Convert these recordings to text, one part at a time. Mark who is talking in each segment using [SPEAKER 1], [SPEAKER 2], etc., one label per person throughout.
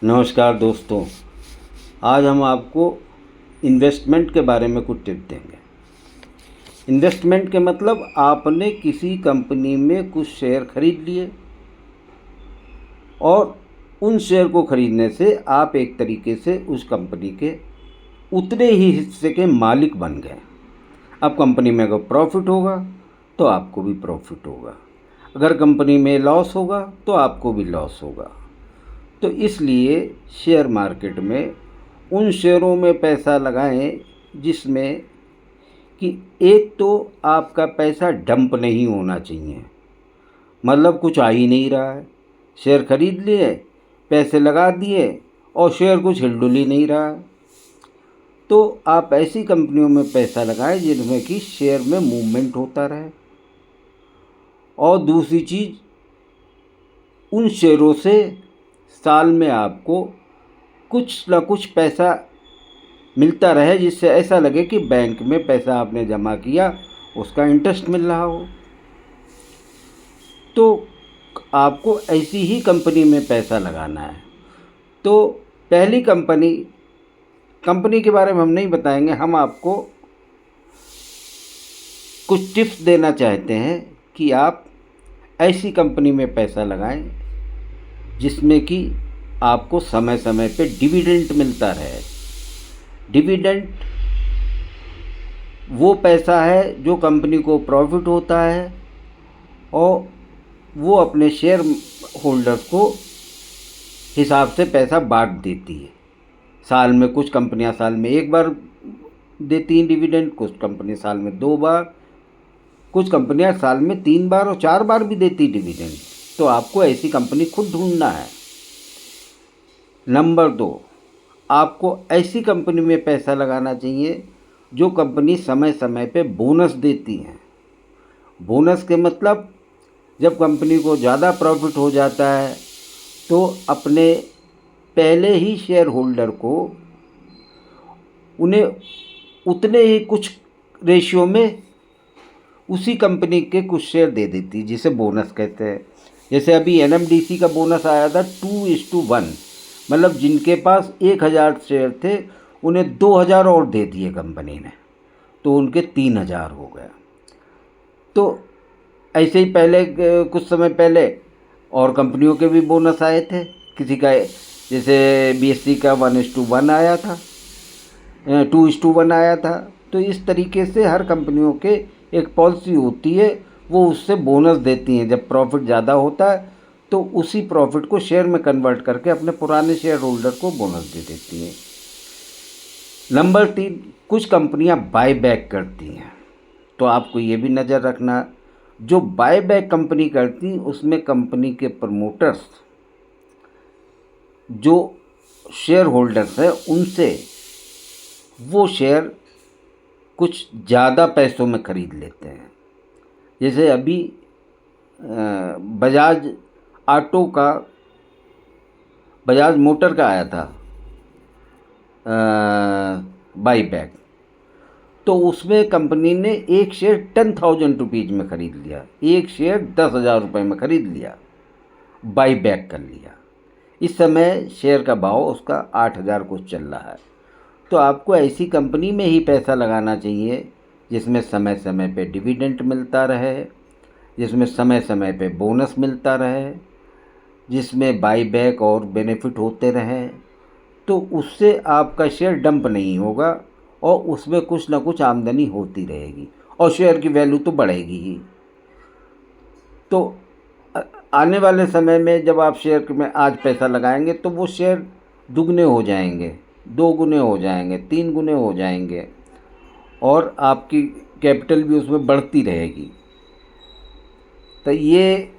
[SPEAKER 1] नमस्कार दोस्तों। आज हम आपको इन्वेस्टमेंट के बारे में कुछ टिप देंगे। इन्वेस्टमेंट के मतलब आपने किसी कंपनी में कुछ शेयर खरीद लिए और उन शेयर को खरीदने से आप एक तरीके से उस कंपनी के उतने ही हिस्से के मालिक बन गए। अब कंपनी में अगर प्रॉफिट होगा तो आपको भी प्रॉफिट होगा, अगर कंपनी में लॉस होगा तो आपको भी लॉस होगा। तो इसलिए शेयर मार्केट में उन शेयरों में पैसा लगाएं जिसमें कि एक तो आपका पैसा डंप नहीं होना चाहिए, मतलब कुछ आ ही नहीं रहा है, शेयर खरीद लिए, पैसे लगा दिए और शेयर कुछ हिलडुल ही नहीं रहा है। तो आप ऐसी कंपनियों में पैसा लगाएं जिनमें कि शेयर में मूवमेंट होता रहे। और दूसरी चीज़, उन शेयरों से साल में आपको कुछ ना कुछ पैसा मिलता रहे, जिससे ऐसा लगे कि बैंक में पैसा आपने जमा किया उसका इंटरेस्ट मिल रहा हो। तो आपको ऐसी ही कंपनी में पैसा लगाना है। तो पहली कंपनी के बारे में हम नहीं बताएंगे, हम आपको कुछ टिप्स देना चाहते हैं कि आप ऐसी कंपनी में पैसा लगाएं जिसमें कि आपको समय समय पे डिविडेंड मिलता रहे। डिविडेंड वो पैसा है जो कंपनी को प्रॉफिट होता है और वो अपने शेयर होल्डर्स को हिसाब से पैसा बांट देती है। साल में कुछ कंपनियां साल में एक बार देती हैं डिविडेंड, कुछ कंपनी साल में 2 बार, कुछ कंपनियां साल में 3 बार और 4 बार भी देती डिविडेंड। तो आपको ऐसी कंपनी खुद ढूंढना है। नंबर 2, आपको ऐसी कंपनी में पैसा लगाना चाहिए जो कंपनी समय समय पे बोनस देती है। बोनस के मतलब जब कंपनी को ज़्यादा प्रॉफिट हो जाता है तो अपने पहले ही शेयर होल्डर को उन्हें उतने ही कुछ रेशियो में उसी कंपनी के कुछ शेयर दे देती है, जिसे बोनस कहते हैं। जैसे अभी एनएमडीसी का बोनस आया था 2:1, मतलब जिनके पास 1000 शेयर थे उन्हें 2000 और दे दिए कंपनी ने, तो उनके 3000 हो गया। तो ऐसे ही पहले कुछ समय पहले और कंपनियों के भी बोनस आए थे। किसी का जैसे बीएससी का 1:1 आया था, 2:1 आया था। तो इस तरीके से हर कंपनियों के एक पॉलिसी होती है, वो उससे बोनस देती हैं। जब प्रॉफिट ज़्यादा होता है तो उसी प्रॉफिट को शेयर में कन्वर्ट करके अपने पुराने शेयर होल्डर को बोनस दे देती हैं। नंबर 3, कुछ कंपनियां बाय बैक करती हैं। तो आपको ये भी नज़र रखना, जो बाय बैक कंपनी करती उसमें कंपनी के प्रमोटर्स जो शेयर होल्डर्स हैं उनसे वो शेयर कुछ ज़्यादा पैसों में ख़रीद लेते हैं। जैसे अभी बजाज मोटर का आया था बाई बैक, तो उसमें कंपनी ने एक शेयर 10,000 रुपीज़ में ख़रीद लिया, एक शेयर 10,000 रुपये में ख़रीद लिया, बाई बैक कर लिया। इस समय शेयर का भाव उसका 8,000 कुछ चल रहा है। तो आपको ऐसी कंपनी में ही पैसा लगाना चाहिए जिसमें समय समय पे डिविडेंड मिलता रहे, जिसमें समय समय पे बोनस मिलता रहे, जिसमें बाई बैक और बेनिफिट होते रहें। तो उससे आपका शेयर डंप नहीं होगा और उसमें कुछ ना कुछ आमदनी होती रहेगी और शेयर की वैल्यू तो बढ़ेगी ही। तो आने वाले समय में जब आप शेयर में आज पैसा लगाएंगे तो वो शेयर दुगने हो जाएंगे, 2 गुने हो जाएंगे, 3 गुने हो जाएंगे और आपकी कैपिटल भी उसमें बढ़ती रहेगी। तो ये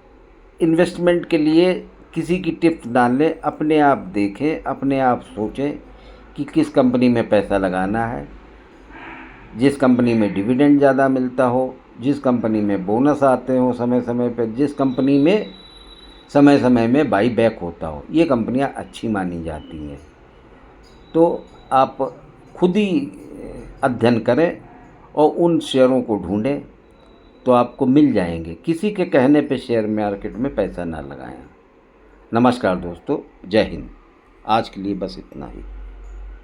[SPEAKER 1] इन्वेस्टमेंट के लिए किसी की टिप्स डाल लें, अपने आप देखें, अपने आप सोचें कि किस कंपनी में पैसा लगाना है, जिस कंपनी में डिविडेंड ज़्यादा मिलता हो, जिस कंपनी में बोनस आते हो समय समय पर, जिस कंपनी में समय समय में बाई बैक होता हो। ये कंपनियां अच्छी मानी जाती हैं। तो आप खुद ही अध्ययन करें और उन शेयरों को ढूंढें तो आपको मिल जाएंगे। किसी के कहने पे शेयर मार्केट में पैसा ना लगाएं। नमस्कार दोस्तों, जय हिंद। आज के लिए बस इतना ही।